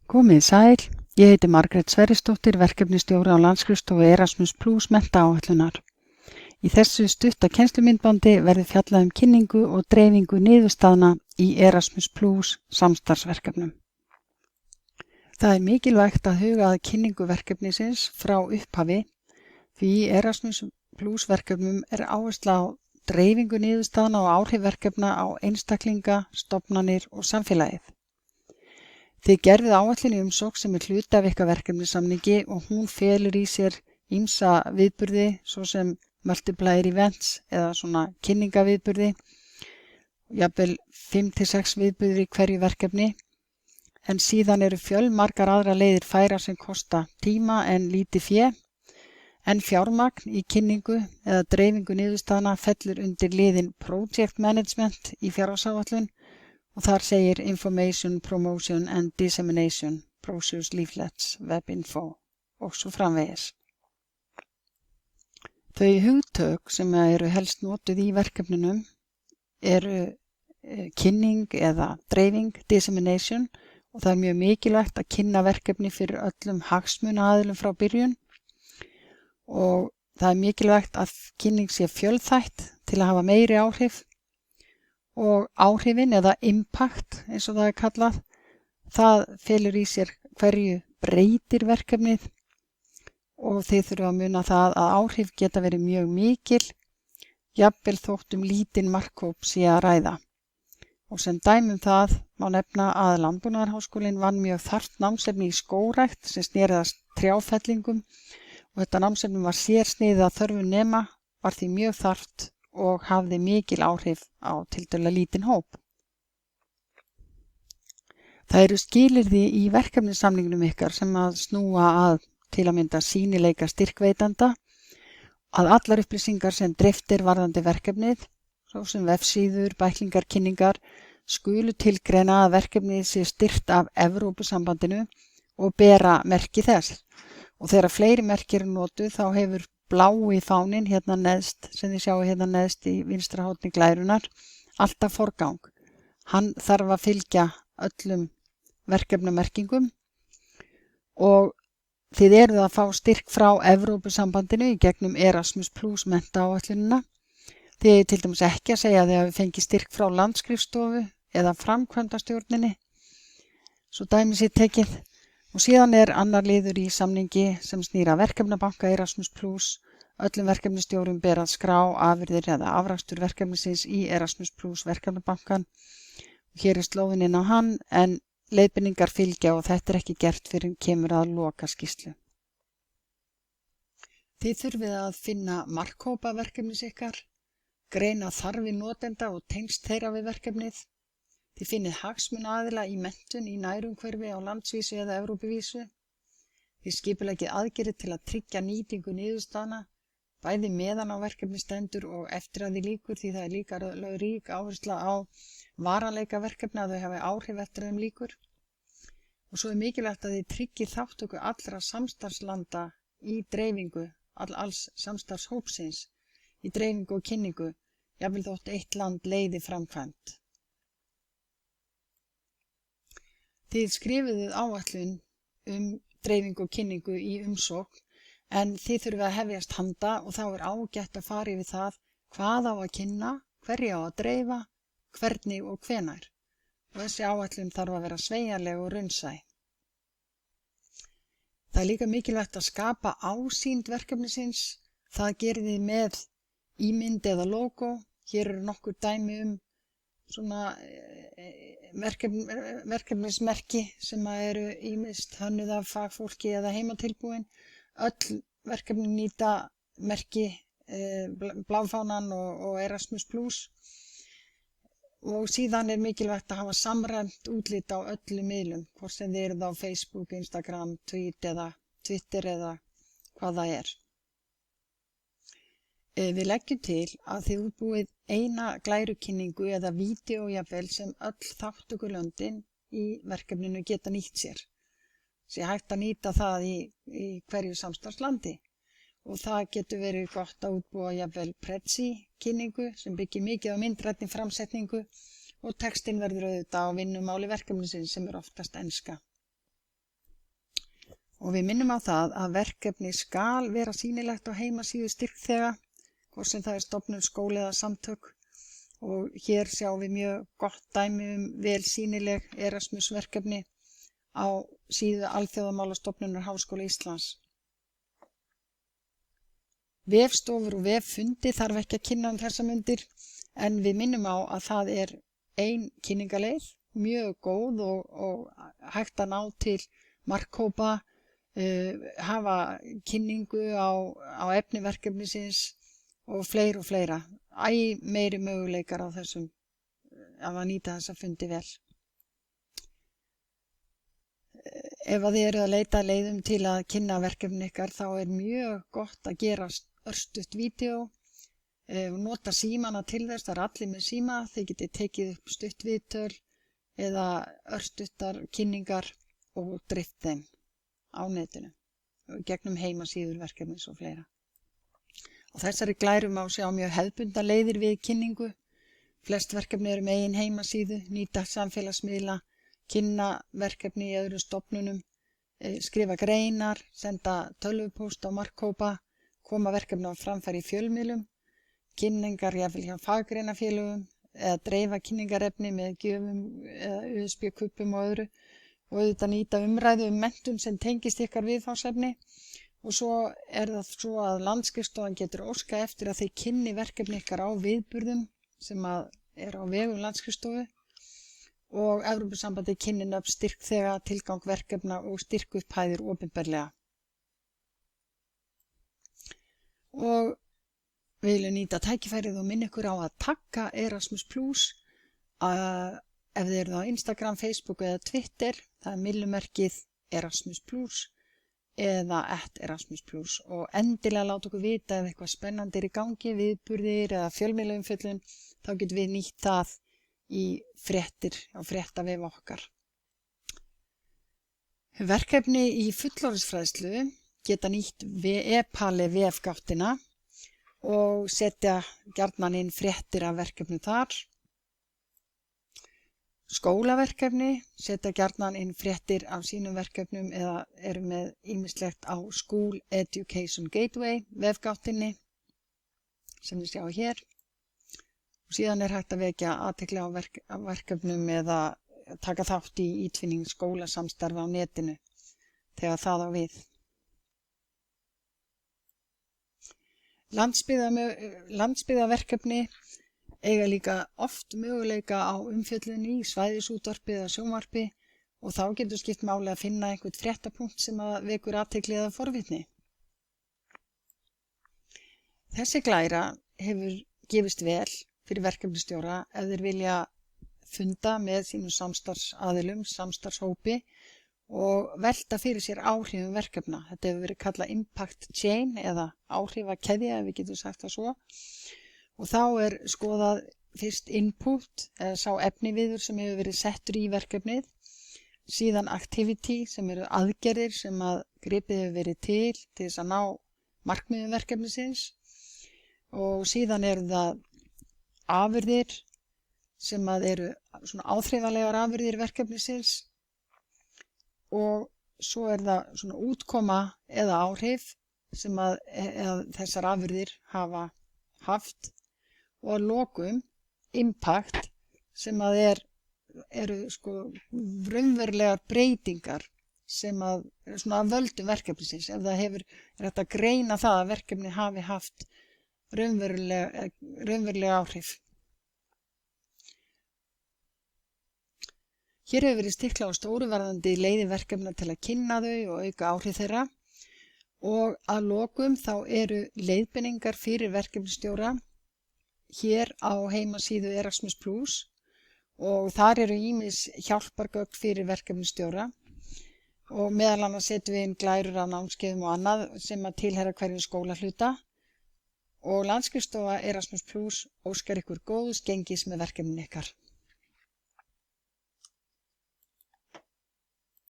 Komið sæl, ég heiti Margrét Sverrisdóttir, verkefnisstjóri á landsskrifstofu Erasmus Plus menntaáætlunar. Í þessu stutta kennslumyndbandi verður fjallað kynningu og dreifingu niðurstaðna í Erasmus Plus samstarfsverkefnum. Það er mikilvægt að huga að kynningu verkefnisins frá upphafi því í Erasmus Plus verkefnum er áhersla á dreifingu niðurstaðna og áhrif verkefna á einstaklinga, stofnanir og samfélagið. Þið gerðuð áætlun í umsókn sem er hluti af ykkar verkefnissamningi og hún felur í sér ýmsa viðburði svo sem multiplier events eða svona kynningaviðburði, jafnvel 5-6 viðburðir í hverju verkefni, en síðan eru fjölmargar aðrar leiðir færar sem kosta tíma en lítið fé, en fjármagn í kynningu eða dreifingu niðurstaðna fellur undir liðinn Project Management í fjárhagsáætlun og þar segir Information, Promotion and Dissemination, Brochures, Leaflets, Webinfo og svo framvegis. Þau hugtök sem eru helst notuð í verkefnunum eru kynning eða dreifing, dissemination, og það er mjög mikilvægt að kynna verkefni fyrir öllum hagsmunaaðilum frá byrjun og það er mikilvægt að kynning sé fjölþætt til að hafa meiri áhrif og áhrifin eða impact eins og það er kallað, það felur í sér hverju breytir verkefnið og þið þurfa að muna það að áhrif geta verið mjög mikil, jafnvel þótt lítinn markhóp sé að ræða. Og sem dæmi það má nefna að Landbúnaðarháskólinn vann mjög þarft námsefni í skógrækt sem snerið að trjáfellingum og þetta námsefni var sérsniðið að þörfum nema, var því mjög þarft og hafði mikil áhrif á tiltölulega lítinn hóp. Það eru skilyrði í verkefnissamningnum ykkar sem að snúa að til að mynda sýnileika styrkveitanda, að allar upplýsingar sem dreift varðandi verkefnið, svo sem vefsíður, bæklingar, kynningar, skulu tilgreina að verkefnið sé styrkt af Evrópusambandinu og bera merki þess. Og þegar fleiri merki eru notuð þá hefur blái fáninn hérna neðst, sem þið sjáu hérna neðst í vinstra horni glærunar, alltaf forgang. Hann þarf að fylgja öllum verkefnamerkingum og þið eruð að fá styrk frá Evrópusambandinu í gegnum Erasmus Plus menntaáætlunina. Þið er til dæmis ekki að segja að þið hafi fengið styrk frá landsskrifstofu eða framkvæmdastjórninni, svo dæmi sé tekið. Og síðan er annar liður í samningi sem snýr að verkefnabanka Erasmus Plus. Öllum verkefnistjórum ber að skrá afurðir eða afrakstur verkefnisins í Erasmus Plus verkefnabankan. Hér er slóðin inn á hann en leiðbeiningar fylgja og þetta er ekki gert fyrir kemur að loka skýrslu. Þið þurfið að finna markhópa verkefnis ykkar, greina þarfir notenda og tengsl þeirra við verkefnið. Þið finnið hagsmunaaðila í menntun í nærumhverfi á landsvísu eða Evrópuvísu. Þið skipuleggið aðgerðir til að tryggja nýtingu niðurstaðna, bæði meðan á verkefni stendur og eftir að því lýkur því það er líka lögð rík áhersla á varanleika verkefni að þau hafi áhrif eftir þeim lýkur. Og svo er mikilvægt að þið tryggið þátttöku allra samstarfslanda í dreifingu, alls samstarfshópsins, í dreifingu og kynningu, jafnvel þótt eitt land leiði framkvæmd. Þið skrifuðuð áætlun dreifingu og kynningu í umsókn en þið þurfið að hefjast handa og þá er ágætt að fara yfir það hvað á að kynna, hverju á að dreifa, hvernig og hvenær. Og þessi áætlun þarf að vera sveigjanleg og raunsæ. Það er líka mikilvægt að skapa ásýnd verkefnisins. Það gerið þið með ímynd eða logo. Hér eru nokkur dæmi svona verkefnismerki sem eru ýmist hönnuð af fagfólki eða heimatilbúin. Öll verkefni nýta merki bláfánan og Erasmus Plus og síðan er mikilvægt að hafa samræmt útlit á öllum miðlum, hvort sem þið eruð á Facebook, Instagram, Twitter eða hvað það er. Við leggjum til að þið útbúið eina glærukynningu eða vídeó jafnvel sem öll þátttökulöndin í verkefninu geta nýtt sér. Sé hægt að nýta það í hverju samstarfslandi og það getur verið gott að útbúa jafnvel Prezi kynningu sem byggir mikið á myndrænni framsetningu og textinn verður auðvitað á vinnumáli verkefnisins sem er oftast enska. Og við minnum á það að verkefni skal vera sýnilegt á heimasíðu styrkþega, hvort sem það er stofnun, skóli eða samtök. Og hér sjáum við mjög gott dæmi vel sýnileg Erasmus-verkefni á síðu Alþjóðamálastofnunar Háskóla Íslands. Vefstofur og veffundi þarf ekki að kynna þessar mundir, en við minnum á að það er ein kynningaleið, mjög góð og hægt að ná til markhópa, hafa kynningu á efni verkefnisins og fleira. Meiri möguleikar á þessum, að nýta þessa fundi vel. Ef þið eru að leita leiðum til að kynna verkefni ykkar, þá er mjög gott að gera örstutt vídeó, nota símana til þess, það er allir með síma, þið getið tekið upp stutt viðtöl eða örstuttar kynningar og dreift þeim á netinu, gegnum heimasíður verkefnis og fleira. Á þessari glæru má sjá mjög hefðbundnar leiðir við kynningu. Flest verkefni eru með eigin heimasíðu, nýta samfélagsmiðla, kynna verkefni í öðrum stofnunum, skrifa greinar, senda tölvupóst á markhópa, koma verkefni á framfæri í fjölmiðlum, kynningar jafnvel hjá faggreinafélögum eða dreifa kynningarefni með gjöfum eða USB-kuppum og öðru, og auðvitað nýta umræðu menntun sem tengist ykkar viðfangsefni. Og svo er það svo að Landsskrifstofan getur óskað eftir að þið kynni verkefni ykkar á viðburðum sem er á vegum Landsskrifstofu, og Evrópusambandið kynni nöfn styrkþega, tilgang verkefna og styrkupphæðir opinberlega. Og við viljum nýta tækifærið og minna ykkur á að tagga Erasmus+, ef þið eruð á Instagram, Facebook eða Twitter, það er myllumerkið Erasmus+ eða @Erasmus+, og endilega láta okkur vita ef eitthvað spennandi er í gangi, viðburðir eða fjölmiðlaumfjöllun, þá getum við nýtt það í fréttir á fréttavef okkar. Verkefni í fullorðinsfræðslu geta nýtt e-pali vefgáttina og setja gjarnan inn fréttir af verkefnum þar. Skólaverkefni setja gjarnan inn fréttir af sínum verkefnum eða eru með ýmislegt á School Education Gateway vefgáttinni sem þið sjá hér. Og síðan er hægt að vekja athygli á verkefnum eða taka þátt í ítvinning skólasamstarfi á netinu þegar það á við. Landsbyggðarverkefni eiga líka oft möguleika á umfjöllun í svæðisútvarpi eða sjónvarpi, og þá getur skipt máli að finna einhvern fréttapunkt sem að vekur athygli eða forvitni. Þessi glæra hefur gefist vel fyrir verkefnastjóra ef þeir vilja funda með sínum samstarfsaðilum, samstarfshópi, og velta fyrir sér áhrifum verkefna. Þetta hefur verið kallað impact chain eða áhrifakeðja, ef við getum sagt það svo. Og þá er skoðað fyrst input, eða sá efniviður sem hefur verið settur í verkefnið, síðan activity sem eru aðgerðir sem að gripið hefur verið til þess að ná markmiðum verkefnisins, og síðan eru það afurðir sem að eru svona áþreifanlegar afurðir verkefnisins, og svo er það svona útkoma eða áhrif sem að þessar afurðir hafa haft, og að lokum impact sem að eru raunverulegar breytingar sem að svona að völdum verkefnisins, ef það er hægt að greina það að verkefni hafi haft raunverulega áhrif. Hér hefur verið stiklað á stóru varðandi leiði verkefna til að kynna þau og auka áhrif þeirra, og að lokum þá eru leiðbeiningar fyrir verkefnastjóra hér á heimasíðu Erasmus+, og þar eru ýmis hjálpargögn fyrir verkefnastjóra, og meðal annars setjum við inn glærur af námskeiðum og annað sem að tilheyra hverjum skólahluta, og Landsskrifstofa Erasmus+ óskar ykkur góðs gengis með verkefnin ykkar.